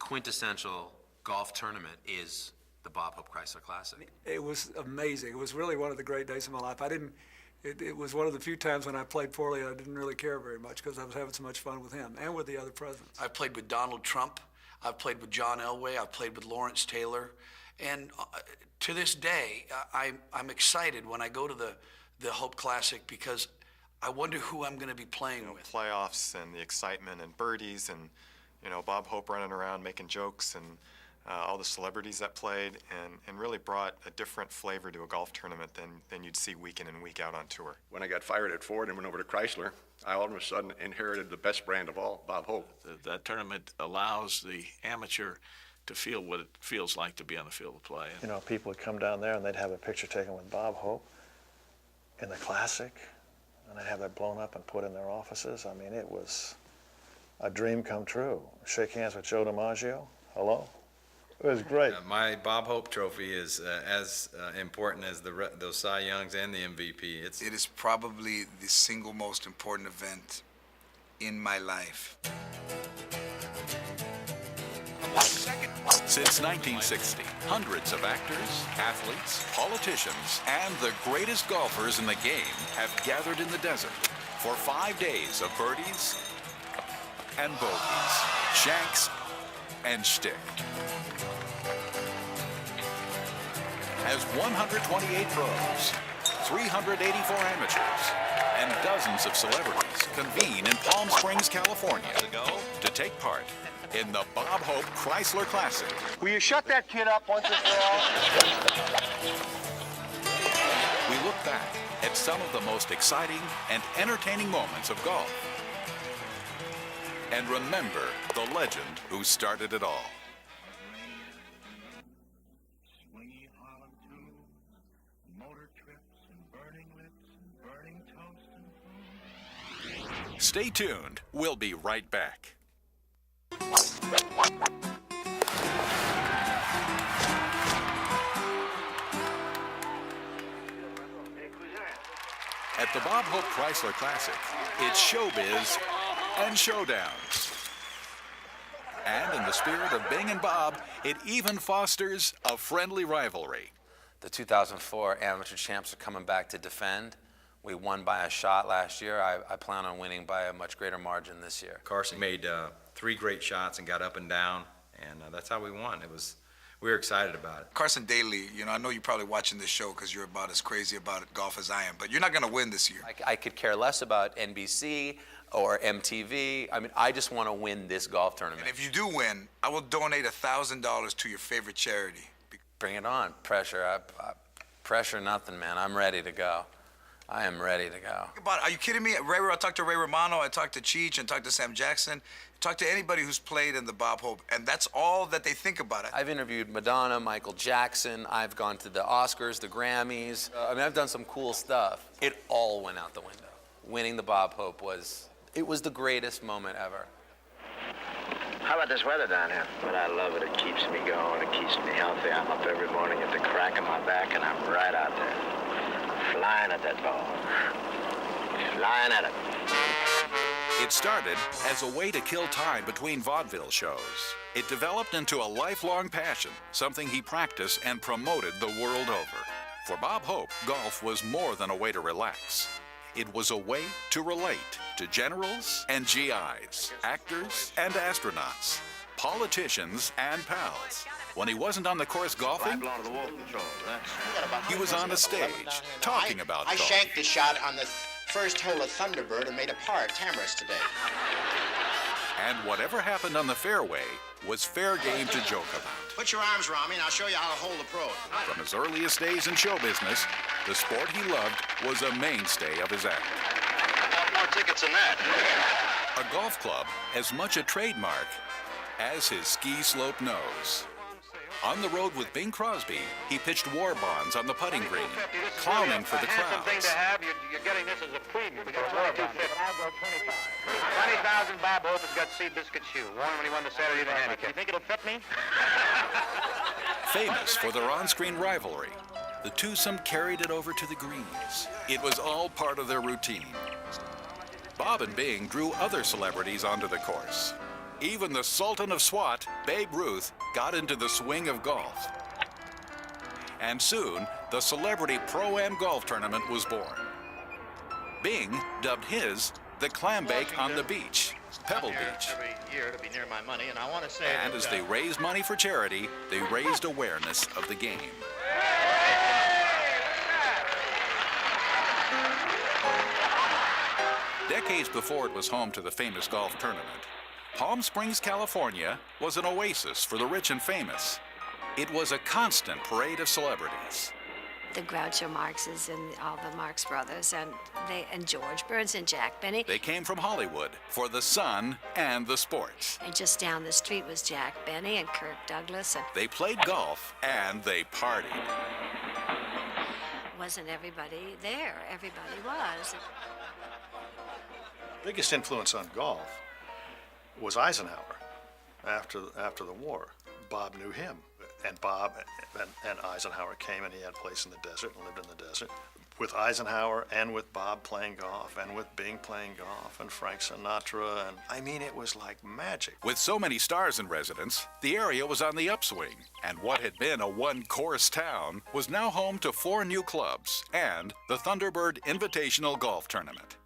quintessential golf tournament is the Bob Hope Chrysler Classic. It was amazing. It was really one of the great days of my life. It was one of the few times when I played poorly I didn't really care very much because I was having so much fun with him and with the other presidents. I've played with Donald Trump. I've played with John Elway. I've played with Lawrence Taylor. And to this day, I'm excited when I go to the Hope Classic because I wonder who I'm going to be playing with. Playoffs and the excitement and birdies and, Bob Hope running around making jokes and all the celebrities that played and really brought a different flavor to a golf tournament than you'd see week in and week out on tour. When I got fired at Ford and went over to Chrysler, I all of a sudden inherited the best brand of all, Bob Hope. That tournament allows the amateur to feel what it feels like to be on the field of play. People would come down there and they'd have a picture taken with Bob Hope in the Classic, and they'd have that blown up and put in their offices. I mean, it was a dream come true. Shake hands with Joe DiMaggio. Hello. It was great. My Bob Hope trophy is as important as those Cy Youngs and the MVP. It is probably the single most important event in my life. Since 1960, hundreds of actors, athletes, politicians, and the greatest golfers in the game have gathered in the desert for 5 days of birdies and bogeys, shanks and shtick. As 128 pros, 384 amateurs, and dozens of celebrities convene in Palm Springs, California to take part in the Bob Hope Chrysler Classic. Will you shut that kid up once and for all? We look back at some of the most exciting and entertaining moments of golf and remember the legend who started it all. Stay tuned. We'll be right back. At the Bob Hope Chrysler Classic, it's showbiz and showdowns. And in the spirit of Bing and Bob, it even fosters a friendly rivalry. The 2004 amateur champs are coming back to defend. We won by a shot last year. I plan on winning by a much greater margin this year. Carson made 3 great shots and got up and down, and that's how we won. We were excited about it. Carson Daly, I know you're probably watching this show because you're about as crazy about golf as I am, but you're not going to win this year. I could care less about NBC or MTV. I mean, I just want to win this golf tournament. And if you do win, I will donate $1,000 to your favorite charity. Bring it on. Pressure. Pressure nothing, man. I'm ready to go. I am ready to go. Are you kidding me? I talked to Ray Romano, I talked to Cheech, and talked to Sam Jackson. Talk to anybody who's played in the Bob Hope, and that's all that they think about it. I've interviewed Madonna, Michael Jackson. I've gone to the Oscars, the Grammys. I've done some cool stuff. It all went out the window. Winning the Bob Hope was the greatest moment ever. How about this weather down here? But I love it. It keeps me going. It keeps me healthy. I'm up every morning at the crack of my back, and I'm right out there. Flying at that ball. Flying at it. It started as a way to kill time between vaudeville shows. It developed into a lifelong passion, something he practiced and promoted the world over. For Bob Hope, golf was more than a way to relax. It was a way to relate to generals and GIs, actors and astronauts, politicians and pals. When he wasn't on the course golfing, he was on the stage talking about golf. I shanked a shot on the first hole of Thunderbird and made a par at Tamarisk today. And whatever happened on the fairway was fair game to joke about. Put your arms around me and I'll show you how to hold the pro. From his earliest days in show business, the sport he loved was a mainstay of his act. I bought more tickets than that. A golf club as much a trademark as his ski slope nose. On the road with Bing Crosby, he pitched war bonds on the putting green, clowning for the crowds. Thing to have. You're getting this as a premium. We got 2250. I'll go 25. 20,000 Bob Hope has got Seabiscuit shoe. Won when he won the Saturday Night Handicap. You think it'll fit me? Famous for their on-screen rivalry, the twosome carried it over to the greens. It was all part of their routine. Bob and Bing drew other celebrities onto the course. Even the Sultan of SWAT, Babe Ruth, got into the swing of golf. And soon, the Celebrity Pro-Am Golf Tournament was born. Bing dubbed his the Clambake on the Beach, Pebble Beach. Every year to be near my money, and I want to say And that, as they raised money for charity, they raised awareness of the game. Decades before it was home to the famous golf tournament, Palm Springs, California was an oasis for the rich and famous. It was a constant parade of celebrities. The Groucho Marxes and all the Marx brothers, and George Burns and Jack Benny. They came from Hollywood for the sun and the sports. And just down the street was Jack Benny and Kirk Douglas. And They played golf and they partied. wasn't everybody there? Everybody was. Biggest influence on golf was Eisenhower after the war. Bob knew him, and Bob and Eisenhower came, and he had a place in the desert and lived in the desert. With Eisenhower and with Bob playing golf and with Bing playing golf and Frank Sinatra, and I mean, it was like magic. With so many stars in residence, the area was on the upswing, and what had been a one-course town was now home to 4 new clubs and the Thunderbird Invitational Golf Tournament.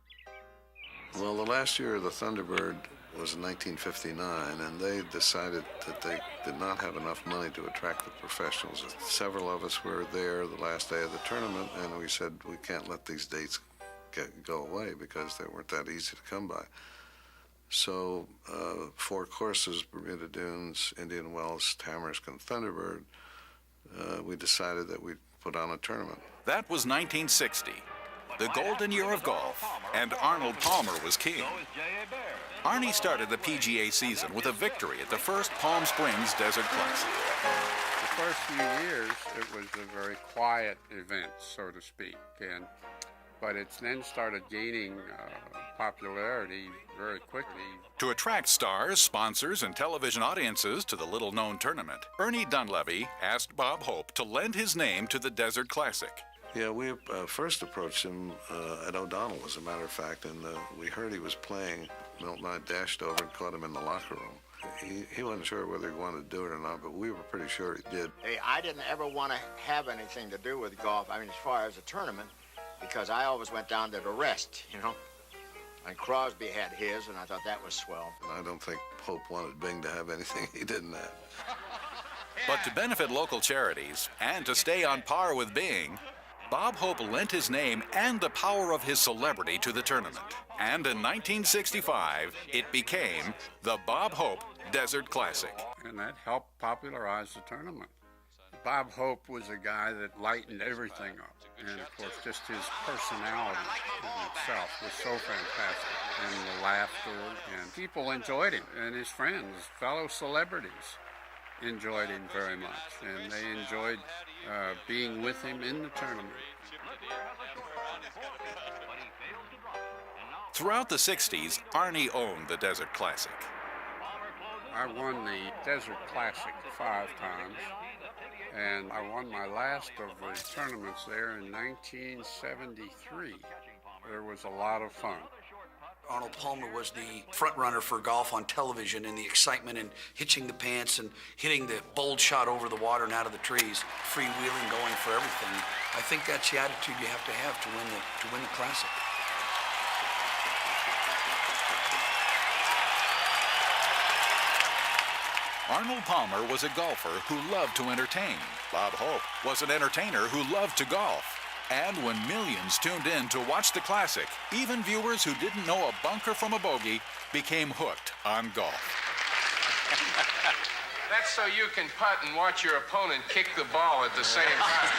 Well, the last year of the Thunderbird was in 1959, and they decided that they did not have enough money to attract the professionals. Several of us were there the last day of the tournament, and we said we can't let these dates go away because they weren't that easy to come by. So 4 courses, Bermuda Dunes, Indian Wells, Tamarisk, and Thunderbird, we decided that we'd put on a tournament. That was 1960, the golden year of golf, and Arnold Palmer was king. Arnie started the PGA season with a victory at the first Palm Springs Desert Classic. The first few years, it was a very quiet event, so to speak, but it's then started gaining popularity very quickly. To attract stars, sponsors, and television audiences to the little-known tournament, Ernie Dunleavy asked Bob Hope to lend his name to the Desert Classic. Yeah, we first approached him at O'Donnell, as a matter of fact, and we heard he was playing. Milton and I dashed over and caught him in the locker room. He wasn't sure whether he wanted to do it or not, but we were pretty sure he did. hey, I didn't ever want to have anything to do with golf, I mean, as far as a tournament, because I always went down there to rest, you know? And Crosby had his, and I thought that was swell. And I don't think Hope wanted Bing to have anything he didn't have. But to benefit local charities and to stay on par with Bing, Bob Hope lent his name and the power of his celebrity to the tournament. And in 1965, it became the Bob Hope Desert Classic. And that helped popularize the tournament. Bob Hope was a guy that lightened everything up. And of course, just his personality in itself was so fantastic. And the laughter, and people enjoyed him. And his friends, fellow celebrities, enjoyed him very much. And they enjoyed being with him in the tournament. Throughout the 60s, Arnie owned the Desert Classic. I won the Desert Classic 5 times, and I won my last of the tournaments there in 1973. There was a lot of fun. Arnold Palmer was the front runner for golf on television, and the excitement and hitching the pants and hitting the bold shot over the water and out of the trees, freewheeling, going for everything. I think that's the attitude you have to win the Classic. Arnold Palmer was a golfer who loved to entertain. Bob Hope was an entertainer who loved to golf. And when millions tuned in to watch the Classic, even viewers who didn't know a bunker from a bogey became hooked on golf. That's so you can putt and watch your opponent kick the ball at the same time.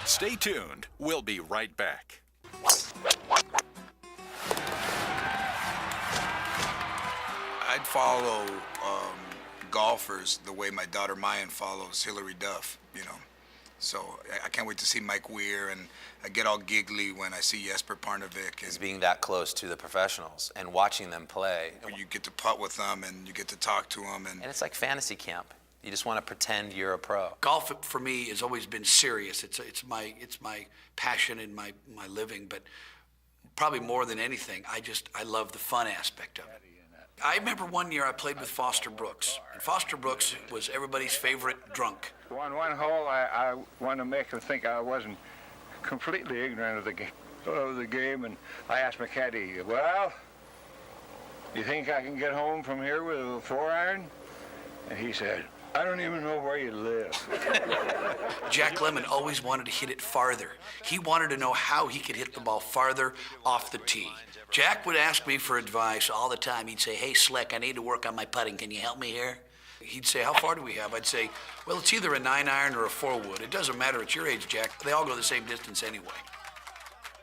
Stay tuned. We'll be right back. I'd follow golfers the way my daughter Mayan follows Hillary Duff, you know. So I can't wait to see Mike Weir, and I get all giggly when I see Jesper Parnevik. Is being that close to the professionals and watching them play. You get to putt with them, and you get to talk to them. And it's like fantasy camp. You just want to pretend you're a pro. Golf for me has always been serious. It's my passion and my living, but probably more than anything, I love the fun aspect of it. I remember one year I played with Foster Brooks. And Foster Brooks was everybody's favorite drunk. On one hole, I wanted to make him think I wasn't completely ignorant of the game, and I asked my caddy, well, you think I can get home from here with a 4-iron? And he said, I don't even know where you live. Jack Lemmon always wanted to hit it farther. He wanted to know how he could hit the ball farther off the tee. Jack would ask me for advice all the time. He'd say, hey, Slick, I need to work on my putting. Can you help me here? He'd say, how far do we have? I'd say, well, it's either a 9-iron or a 4-wood. It doesn't matter at your age, Jack. They all go the same distance anyway.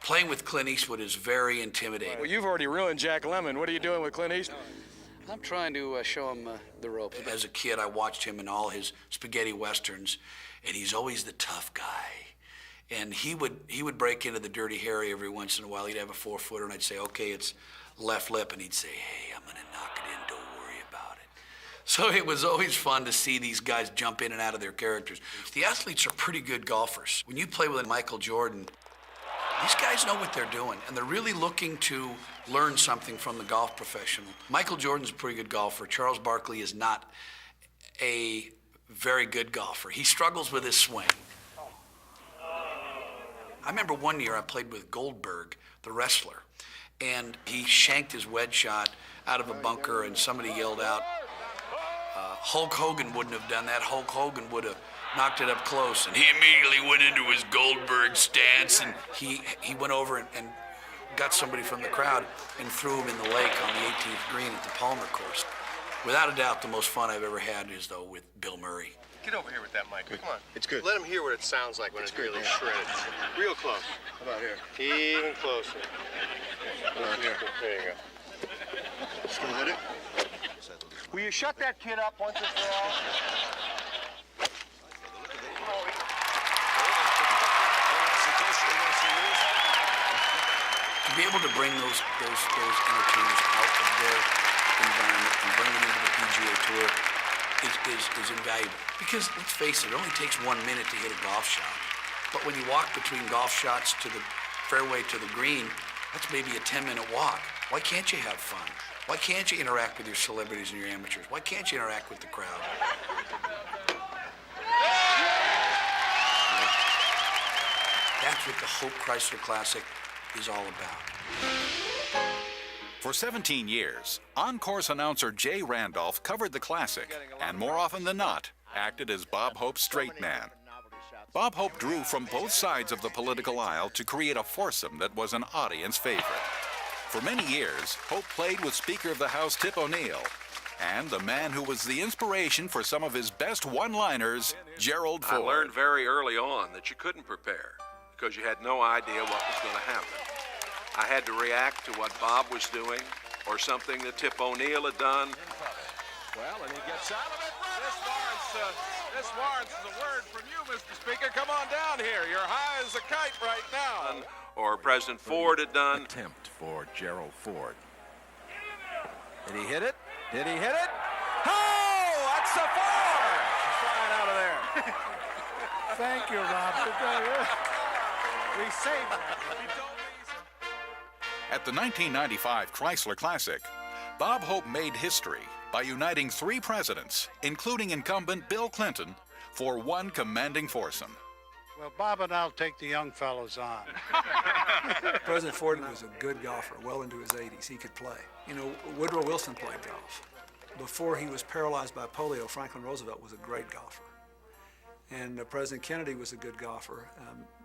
Playing with Clint Eastwood is very intimidating. Well, you've already ruined Jack Lemmon. What are you doing with Clint Eastwood? I'm trying to show him the ropes. As a kid, I watched him in all his spaghetti westerns, and he's always the tough guy. And he would break into the Dirty Harry every once in a while. He'd have a 4-footer, and I'd say, okay, it's left lip, and he'd say, hey, I'm gonna knock it in, don't worry about it. So it was always fun to see these guys jump in and out of their characters. The athletes are pretty good golfers. When you play with Michael Jordan, these guys know what they're doing, and they're really looking to learn something from the golf professional. Michael Jordan's a pretty good golfer. Charles Barkley is not a very good golfer. He struggles with his swing. I remember one year I played with Goldberg, the wrestler, and he shanked his wedge shot out of a bunker, and somebody yelled out, Hulk Hogan wouldn't have done that. Hulk Hogan would have knocked it up close, and he immediately went into his Goldberg stance, and he went over and got somebody from the crowd and threw him in the lake on the 18th green at the Palmer course. Without a doubt, the most fun I've ever had is, though, with Bill Murray. Get over here with that mic. Come on. It's good. Let him hear what it sounds like when it's really shredded. Real close. How about here? Even closer. About here. There you go. Still hit it? Will you shut that kid up once and for all? To be able to bring those entertainers out of their environment and bring them into the PGA Tour is invaluable. Because let's face it, it only takes 1 minute to hit a golf shot. But when you walk between golf shots to the fairway to the green, that's maybe a 10-minute walk. Why can't you have fun? Why can't you interact with your celebrities and your amateurs? Why can't you interact with the crowd? That's what the Hope Chrysler Classic is all about. For 17 years, on-course announcer Jay Randolph covered the Classic and more often than not acted as Bob Hope's straight man. Bob Hope drew from both sides of the political aisle to create a foursome that was an audience favorite. For many years, Hope played with Speaker of the House Tip O'Neill and the man who was the inspiration for some of his best one-liners, Gerald Ford. I learned very early on that you couldn't prepare because you had no idea what was going to happen. I had to react to what Bob was doing or something that Tip O'Neill had done. Well, and he gets out of it. This warrants a word from you, Mr. Speaker. Come on down here. You're high as a kite right now. Or President Ford had done. Attempt for Gerald Ford. Did he hit it? Did he hit it? Oh, that's the four! Flying out of there. Thank you, Rob. We saved that. At the 1995 Chrysler Classic, Bob Hope made history by uniting three presidents, including incumbent Bill Clinton, for one commanding foursome. Well, Bob and I'll take the young fellows on. President Ford was a good golfer, well into his 80s. He could play. You know, Woodrow Wilson played golf. Before he was paralyzed by polio, Franklin Roosevelt was a great golfer. And President Kennedy was a good golfer,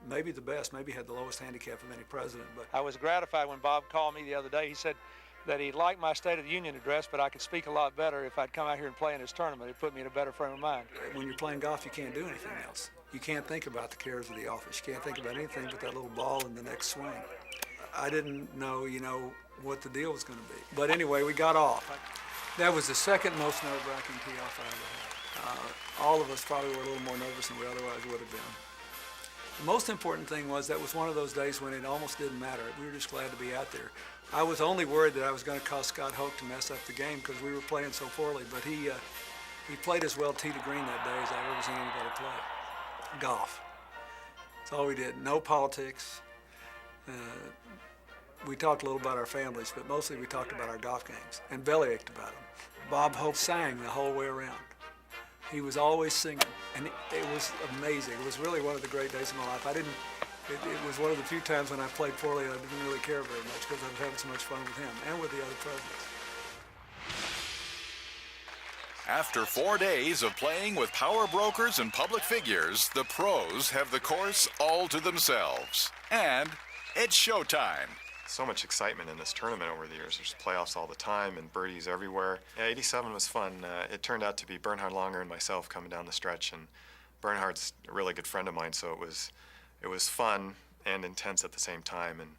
maybe the best, maybe had the lowest handicap of any president. But I was gratified when Bob called me the other day. He said that he liked my State of the Union address, but I could speak a lot better if I'd come out here and play in his tournament. It put me in a better frame of mind. When you're playing golf, you can't do anything else. You can't think about the cares of the office. You can't think about anything but that little ball in the next swing. I didn't know, what the deal was going to be. But anyway, we got off. That was the second most nerve-wracking tee off I ever had. All of us probably were a little more nervous than we otherwise would have been. The most important thing was that was one of those days when it almost didn't matter. We were just glad to be out there. I was only worried that I was going to cause Scott Hoke to mess up the game because we were playing so poorly, but he played as well tee to green that day as I've ever seen anybody play. Golf. That's all we did. No politics. We talked a little about our families, but mostly we talked about our golf games and bellyached about them. Bob Hope sang the whole way around. He was always singing, and it was amazing. It was really one of the great days of my life. It was one of the few times when I played poorly and I didn't really care very much because I was having so much fun with him and with the other presidents. After 4 days of playing with power brokers and public figures, the pros have the course all to themselves. And it's showtime. So much excitement in this tournament over the years. There's playoffs all the time and birdies everywhere. Yeah, 87 was fun. It turned out to be Bernhard Langer and myself coming down the stretch, and Bernhard's a really good friend of mine, so it was fun and intense at the same time. And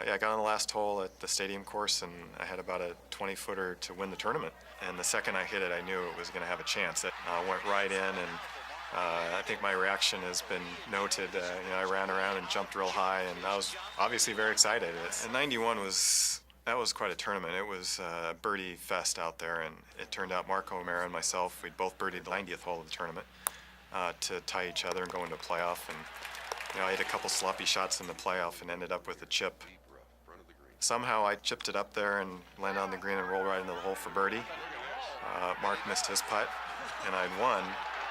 yeah, I got on the last hole at the stadium course, and I had about a 20-footer to win the tournament. And the second I hit it, I knew it was going to have a chance. It went right in, and I think my reaction has been noted. I ran around and jumped real high, and I was obviously very excited. And 91 was quite a tournament. It was a birdie fest out there, and it turned out Marco O'Meara and myself, we'd both birdied the 90th hole of the tournament to tie each other and go into a playoff. And I hit a couple sloppy shots in the playoff and ended up with a chip. Somehow I chipped it up there and landed on the green and rolled right into the hole for birdie. Mark missed his putt, and I'd won.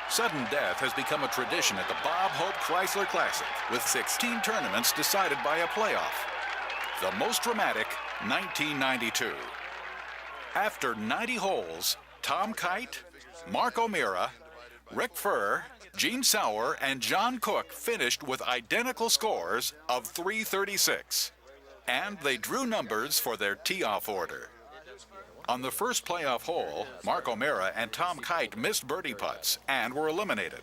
Sudden death has become a tradition at the Bob Hope Chrysler Classic, with 16 tournaments decided by a playoff. The most dramatic, 1992. After 90 holes, Tom Kite, Mark O'Meara, Rick Furr, Gene Sauer, and John Cook finished with identical scores of 336. And they drew numbers for their tee-off order. On the first playoff hole, Mark O'Meara and Tom Kite missed birdie putts and were eliminated.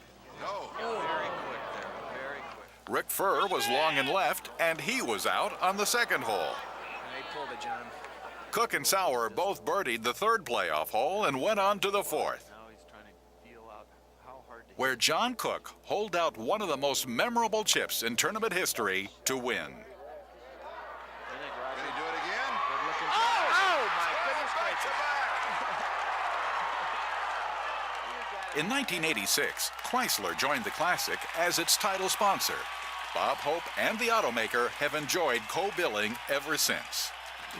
Rick Furr was long and left, and he was out on the second hole. Cook and Sauer both birdied the third playoff hole and went on to the fourth, where John Cook holed out one of the most memorable chips in tournament history to win. In 1986, Chrysler joined the Classic as its title sponsor. Bob Hope and the automaker have enjoyed co-billing ever since.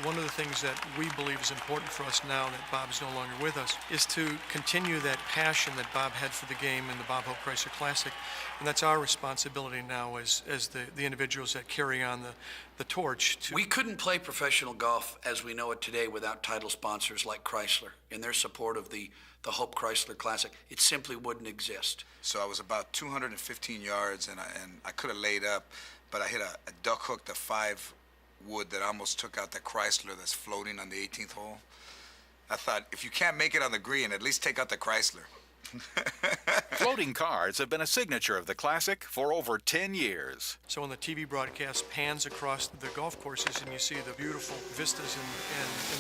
One of the things that we believe is important for us now that Bob is no longer with us is to continue that passion that Bob had for the game in the Bob Hope Chrysler Classic. And that's our responsibility now as the individuals that carry on the torch. We couldn't play professional golf as we know it today without title sponsors like Chrysler and their support of the Hope Chrysler Classic. It simply wouldn't exist. So I was about 215 yards, and I could have laid up, but I hit a duck hook to 5 wood that almost took out the Chrysler that's floating on the 18th hole. I thought, if you can't make it on the green, at least take out the Chrysler. Floating cards have been a signature of the Classic for over 10 years. So when the TV broadcast pans across the golf courses and you see the beautiful vistas in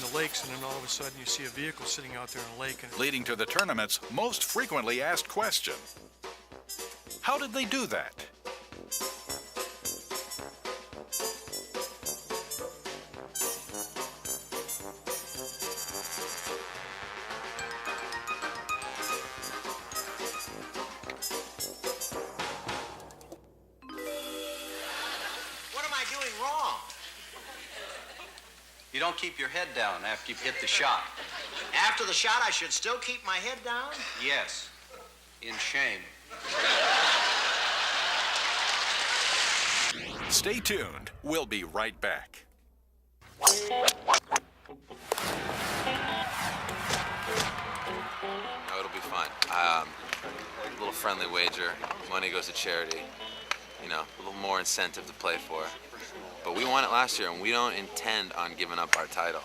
the lakes, and then all of a sudden you see a vehicle sitting out there in a lake. Leading to the tournament's most frequently asked question: how did they do that? You don't keep your head down after you've hit the shot. After the shot, I should still keep my head down? Yes, in shame. Stay tuned. We'll be right back. No, it'll be fun. A little friendly wager. Money goes to charity. A little more incentive to play for. But we won it last year, and we don't intend on giving up our title.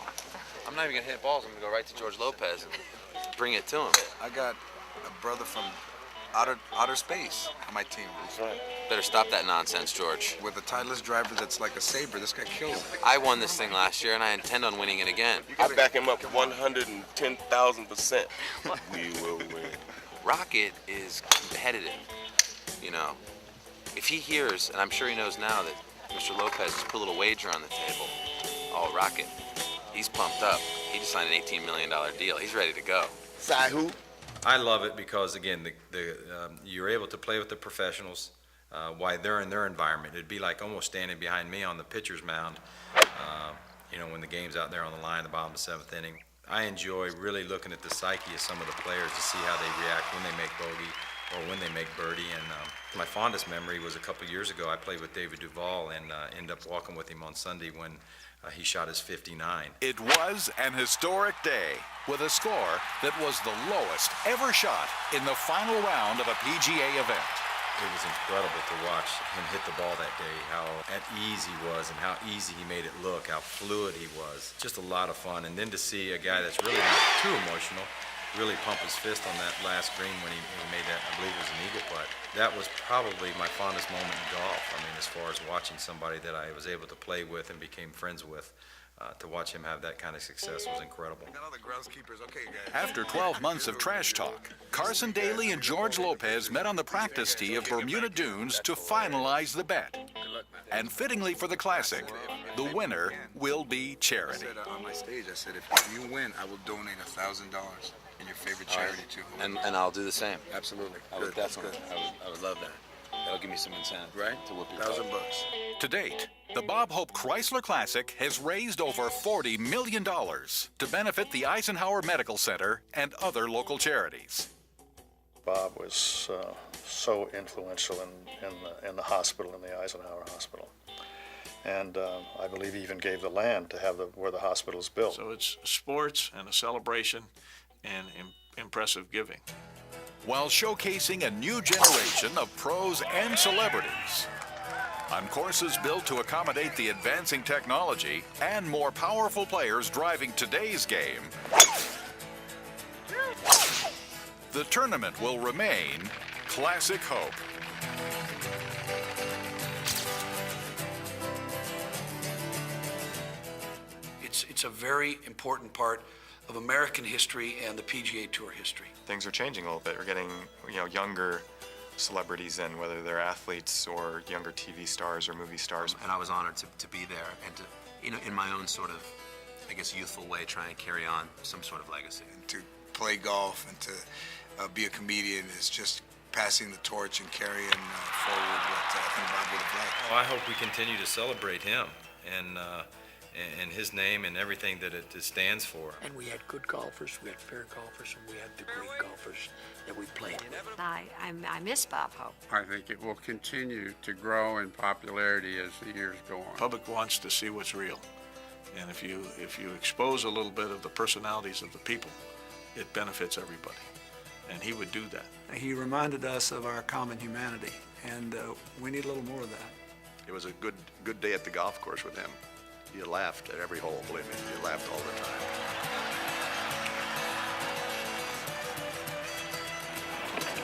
I'm not even going to hit balls. I'm going to go right to George Lopez and bring it to him. I got a brother from outer space on my team. That's right. Better stop that nonsense, George. With a Titleist driver that's like a saber, this guy kills it. I won this thing last year, and I intend on winning it again. I back him up 110,000%. We will win. Rocket is competitive, If he hears, and I'm sure he knows now, that Mr. Lopez has put a little wager on the table. Oh, Rocket, he's pumped up. He just signed an $18 million deal. He's ready to go. Who? I love it because, again, you're able to play with the professionals while they're in their environment. It'd be like almost standing behind me on the pitcher's mound When the game's out there on the line, the bottom of the 7th inning. I enjoy really looking at the psyche of some of the players to see how they react when they make bogey or when they make birdie. And my fondest memory was a couple years ago. I played with David Duval and ended up walking with him on Sunday when he shot his 59. It was an historic day with a score that was the lowest ever shot in the final round of a PGA event. It was incredible to watch him hit the ball that day, how at ease he was and how easy he made it look, how fluid he was. Just a lot of fun. And then to see a guy that's really not too emotional really pump his fist on that last green when he made that, I believe it was an eagle putt. That was probably my fondest moment in golf. I mean, as far as watching somebody that I was able to play with and became friends with, to watch him have that kind of success was incredible. After 12 months of trash talk, Carson Daly and George Lopez met on the practice tee of Bermuda Dunes to finalize the bet. And fittingly for the Classic, the winner will be charity. I said on my stage, I said, if you win, I will donate $1,000 in your favorite charity to whoever. And I'll do the same. Absolutely. I would definitely. I would love that. That'll give me some incentive, right? To whoop your $1,000. To date, the Bob Hope Chrysler Classic has raised over $40 million to benefit the Eisenhower Medical Center and other local charities. Bob was so influential in the hospital, in the Eisenhower Hospital. And I believe he even gave the land to have where the hospital is built. So it's sports and a celebration and impressive giving. While showcasing a new generation of pros and celebrities on courses built to accommodate the advancing technology and more powerful players driving today's game, the tournament will remain Classic Hope. It's a very important part of American history and the PGA Tour history. Things are changing a little bit. We're getting, younger celebrities in, whether they're athletes or younger TV stars or movie stars. And I was honored to be there and to, in my own sort of, I guess, youthful way, try and carry on some sort of legacy. And to play golf and to be a comedian is just passing the torch and carrying forward what I think Bob would have liked. Oh, I hope we continue to celebrate him and his name and everything that it stands for. And we had good golfers, we had fair golfers, and we had the great golfers that we played with. I miss Bob Hope. I think it will continue to grow in popularity as the years go on. Public wants to see what's real. And if you expose a little bit of the personalities of the people, it benefits everybody. And he would do that. He reminded us of our common humanity, and we need a little more of that. It was a good day at the golf course with him. You laughed at every hole, believe me. You laughed all the time.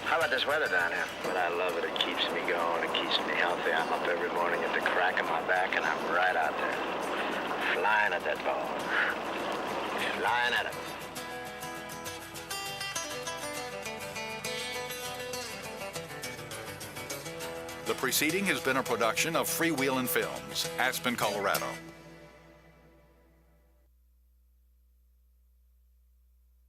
How about this weather down here? But I love it. It keeps me going. It keeps me healthy. I'm up every morning at the crack of my back, and I'm right out there, flying at that ball. Flying at it. The preceding has been a production of Freewheelin' Films, Aspen, Colorado.